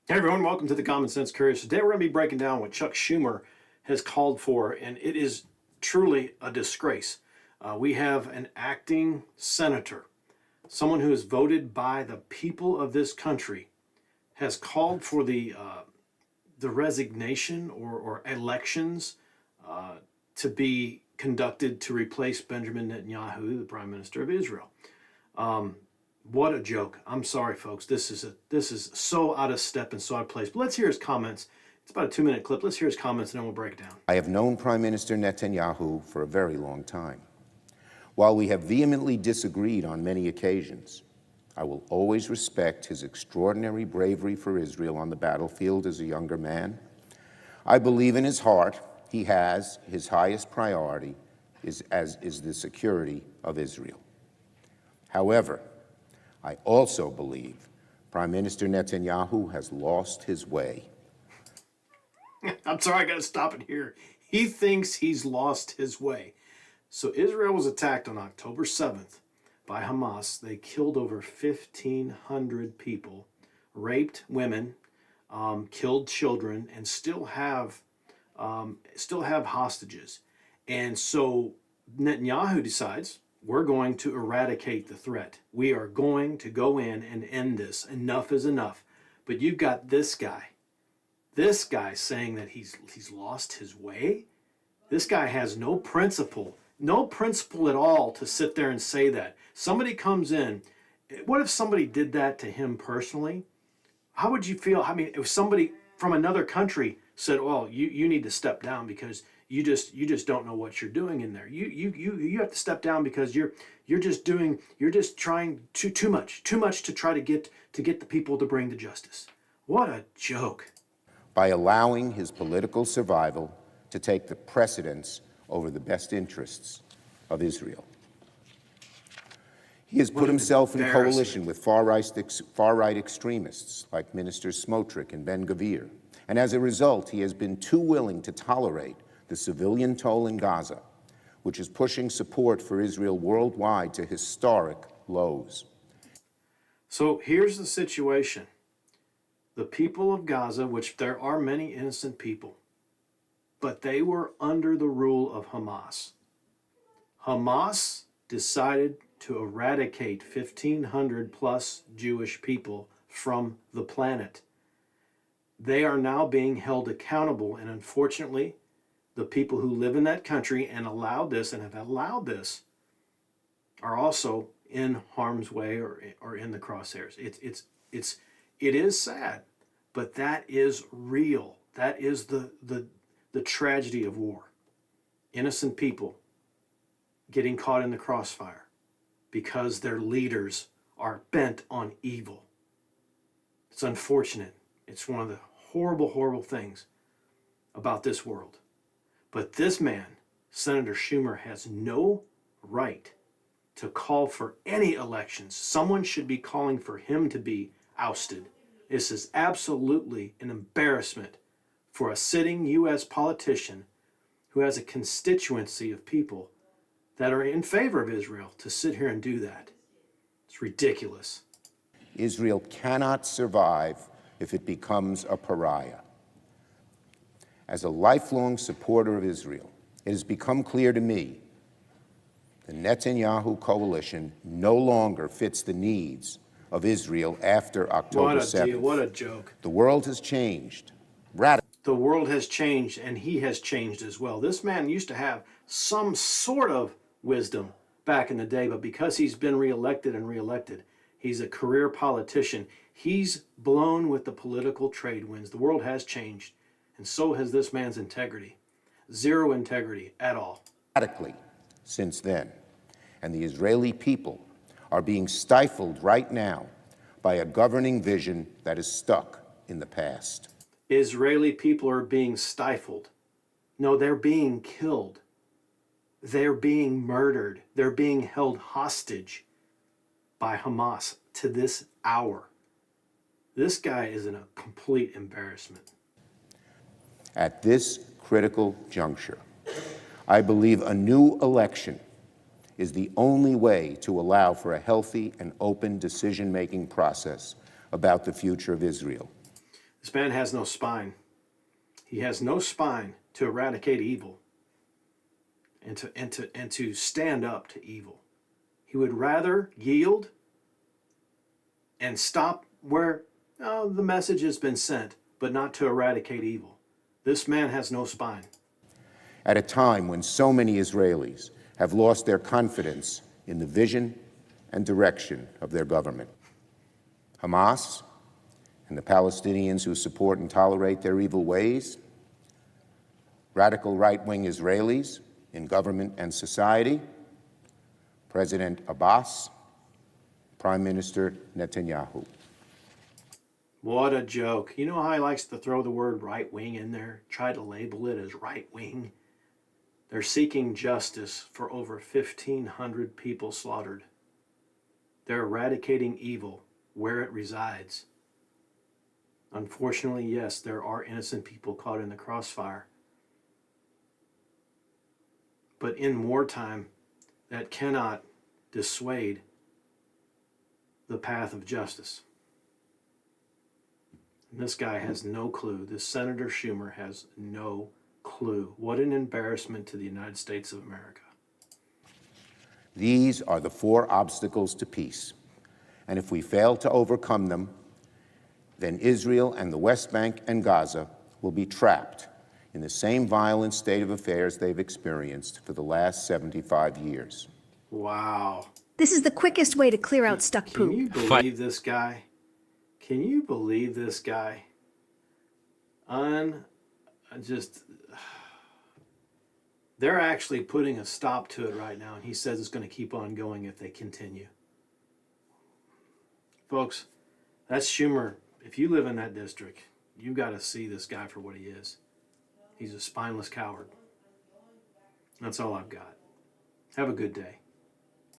Hey everyone, welcome to the Common Sense Curious. Today we're going to be breaking down what Chuck Schumer has called for, and it is truly a disgrace. We have an acting senator, someone who is voted by the people of this country, has called for the resignation or elections to be conducted to replace Benjamin Netanyahu, the Prime Minister of Israel. What a joke. I'm sorry, folks. This is so out of step and so out of place. But let's hear his comments. It's about a 2-minute clip. Let's hear his comments and then we'll break it down. I have known Prime Minister Netanyahu for a very long time. While we have vehemently disagreed on many occasions, I will always respect his extraordinary bravery for Israel on the battlefield as a younger man. I believe in his heart he has his highest priority is the security of Israel. However, I also believe Prime Minister Netanyahu has lost his way. I'm sorry, I got to stop it here. He thinks he's lost his way. So Israel was attacked on October 7th by Hamas. They killed over 1,500 people, raped women, killed children, and still have hostages. And so Netanyahu decides, we're going to eradicate the threat. We are going to go in and end this. Enough is enough. But you've got this guy saying that he's lost his way. This guy has no principle at all to sit there and say that. Somebody comes in. What if somebody did that to him personally? How would you feel? I mean, if somebody from another country said, well, you need to step down because you just don't know what you're doing in there. You have to step down because you're just trying too much to try to get the people to bring to justice. What a joke. By allowing his political survival to take the precedence over the best interests of Israel. He has put himself in coalition with far-right extremists like Ministers Smotrich and Ben-Gvir, and as a result, he has been too willing to tolerate the civilian toll in Gaza, which is pushing support for Israel worldwide to historic lows. So here's the situation. The people of Gaza, which there are many innocent people, but they were under the rule of Hamas. Hamas decided to eradicate 1,500 plus Jewish people from the planet. They are now being held accountable, and unfortunately, the people who live in that country and allowed this and have allowed this are also in harm's way or in the crosshairs. It is sad, but that is real. That is the tragedy of war. Innocent people getting caught in the crossfire because their leaders are bent on evil. It's unfortunate. It's one of the horrible, horrible things about this world. But this man, Senator Schumer, has no right to call for any elections. Someone should be calling for him to be ousted. This is absolutely an embarrassment for a sitting U.S. politician who has a constituency of people that are in favor of Israel to sit here and do that. It's ridiculous. Israel cannot survive if it becomes a pariah. As a lifelong supporter of Israel, it has become clear to me the Netanyahu coalition no longer fits the needs of Israel after October 7th. What a joke. The world has changed radically. The world has changed, and he has changed as well. This man used to have some sort of wisdom back in the day, but because he's been reelected and reelected, he's a career politician. He's blown with the political trade winds. The world has changed, and so has this man's integrity. Zero integrity at all. Radically since then, and the Israeli people are being stifled right now by a governing vision that is stuck in the past. Israeli people are being stifled. No, they're being killed. They're being murdered. They're being held hostage by Hamas to this hour. This guy is in a complete embarrassment. At this critical juncture, I believe a new election is the only way to allow for a healthy and open decision-making process about the future of Israel. This man has no spine. He has no spine to eradicate evil and to stand up to evil. He would rather yield and stop where the message has been sent, but not to eradicate evil. This man has no spine. At a time when so many Israelis have lost their confidence in the vision and direction of their government. Hamas and the Palestinians who support and tolerate their evil ways, radical right-wing Israelis in government and society, President Abbas, Prime Minister Netanyahu. What a joke. You know how he likes to throw the word right wing in there? Try to label it as right wing. They're seeking justice for over 1,500 people slaughtered. They're eradicating evil where it resides. Unfortunately, yes, there are innocent people caught in the crossfire. But in wartime, that cannot dissuade the path of justice. And this guy has no clue. This Senator Schumer has no clue. What an embarrassment to the United States of America. These are the 4 obstacles to peace. And if we fail to overcome them, then Israel and the West Bank and Gaza will be trapped in the same violent state of affairs they've experienced for the last 75 years. Wow. This is the quickest way to clear out stuck poop. Can you believe this guy? Can you believe this guy? They're actually putting a stop to it right now, and he says it's going to keep on going if they continue. Folks, that's Schumer. If you live in that district, you've got to see this guy for what he is. He's a spineless coward. That's all I've got. Have a good day.